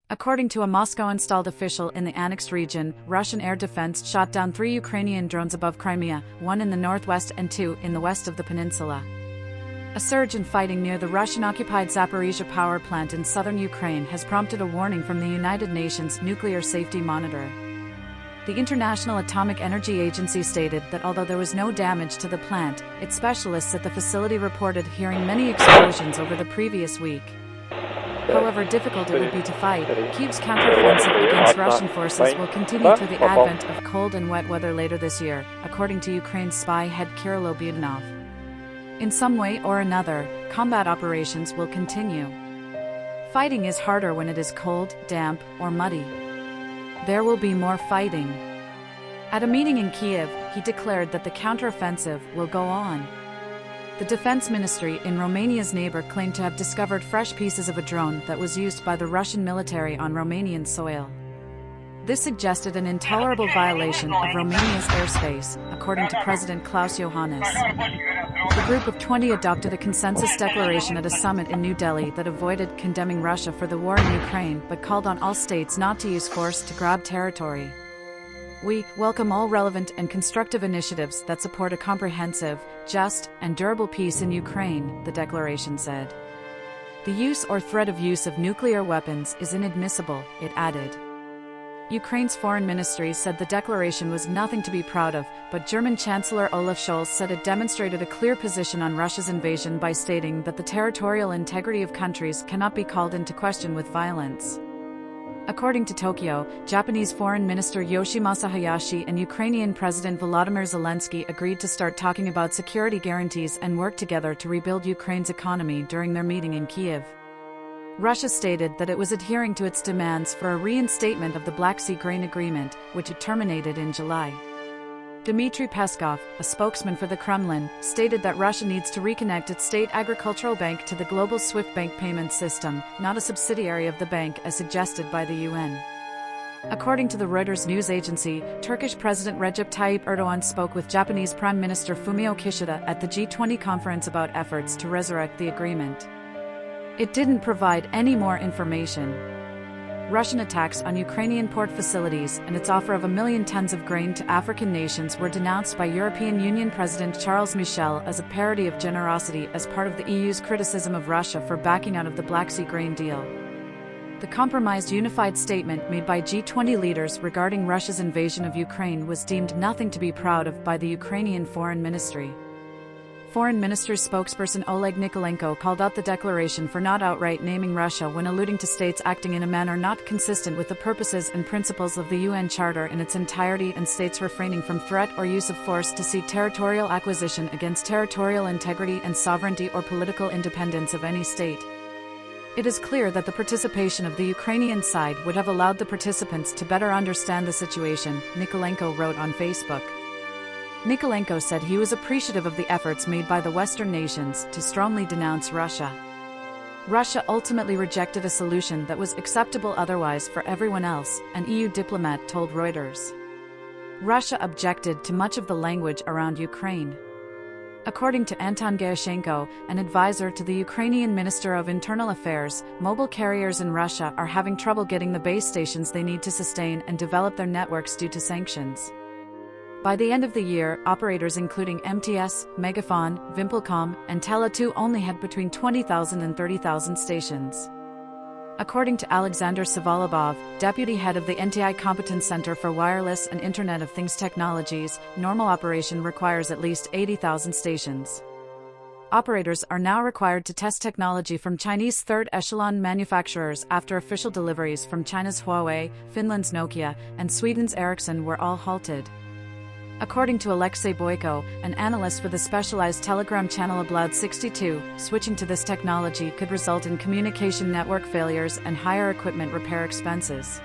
According to a Moscow-installed official in the annexed region, Russian air defense shot down 3 Ukrainian drones above Crimea, 1 in the northwest and 2 in the west of the peninsula. A surge in fighting near the Russian-occupied Zaporizhzhia power plant in southern Ukraine has prompted a warning from the United Nations Nuclear Safety Monitor. The International Atomic Energy Agency stated that although there was no damage to the plant, its specialists at the facility reported hearing many explosions over the previous week. However difficult it would be to fight, Kyiv's counteroffensive against Russian forces will continue through the advent of cold and wet weather later this year, according to Ukraine's spy head Kirill Budanov. In some way or another, combat operations will continue. Fighting is harder when it is cold, damp, or muddy. There will be more fighting. At a meeting in Kyiv, he declared that the counteroffensive will go on. The Defense Ministry in Romania's neighbor claimed to have discovered fresh pieces of a drone that was used by the Russian military on Romanian soil. This suggested an intolerable violation of Romania's airspace, according to President Klaus Iohannis. The group of 20 adopted a consensus declaration at a summit in New Delhi that avoided condemning Russia for the war in Ukraine but called on all states not to use force to grab territory. We welcome all relevant and constructive initiatives that support a comprehensive, just, and durable peace in Ukraine, the declaration said. The use or threat of use of nuclear weapons is inadmissible, it added. Ukraine's foreign ministry said the declaration was nothing to be proud of, but German Chancellor Olaf Scholz said it demonstrated a clear position on Russia's invasion by stating that the territorial integrity of countries cannot be called into question with violence. According to Tokyo, Japanese Foreign Minister Yoshimasa Hayashi and Ukrainian President Volodymyr Zelensky agreed to start talking about security guarantees and work together to rebuild Ukraine's economy during their meeting in Kyiv. Russia stated that it was adhering to its demands for a reinstatement of the Black Sea grain agreement, which it terminated in July. Dmitry Peskov, a spokesman for the Kremlin, stated that Russia needs to reconnect its state agricultural bank to the global SWIFT bank payment system, not a subsidiary of the bank as suggested by the UN. According to the Reuters news agency, Turkish President Recep Tayyip Erdogan spoke with Japanese Prime Minister Fumio Kishida at the G20 conference about efforts to resurrect the agreement. It didn't provide any more information. Russian attacks on Ukrainian port facilities and its offer of 1 million tons of grain to African nations were denounced by European Union President Charles Michel as a parody of generosity as part of the EU's criticism of Russia for backing out of the Black Sea grain deal. The compromised unified statement made by G20 leaders regarding Russia's invasion of Ukraine was deemed nothing to be proud of by the Ukrainian Foreign Ministry. Foreign Minister's spokesperson Oleg Nikolenko called out the declaration for not outright naming Russia when alluding to states acting in a manner not consistent with the purposes and principles of the UN Charter in its entirety and states refraining from threat or use of force to seek territorial acquisition against territorial integrity and sovereignty or political independence of any state. It is clear that the participation of the Ukrainian side would have allowed the participants to better understand the situation, Nikolenko wrote on Facebook. Nikolenko said he was appreciative of the efforts made by the Western nations to strongly denounce Russia. Russia ultimately rejected a solution that was acceptable otherwise for everyone else, an EU diplomat told Reuters. Russia objected to much of the language around Ukraine. According to Anton Gerashenko, an advisor to the Ukrainian Minister of Internal Affairs, mobile carriers in Russia are having trouble getting the base stations they need to sustain and develop their networks due to sanctions. By the end of the year, operators including MTS, Megafon, Vimpelcom, and Tele2 only had between 20,000 and 30,000 stations. According to Alexander Savalabov, deputy head of the NTI Competence Center for Wireless and Internet of Things Technologies, normal operation requires at least 80,000 stations. Operators are now required to test technology from Chinese third-echelon manufacturers after official deliveries from China's Huawei, Finland's Nokia, and Sweden's Ericsson were all halted. According to Alexei Boyko, an analyst for the specialized Telegram channel Abloud 62, switching to this technology could result in communication network failures and higher equipment repair expenses.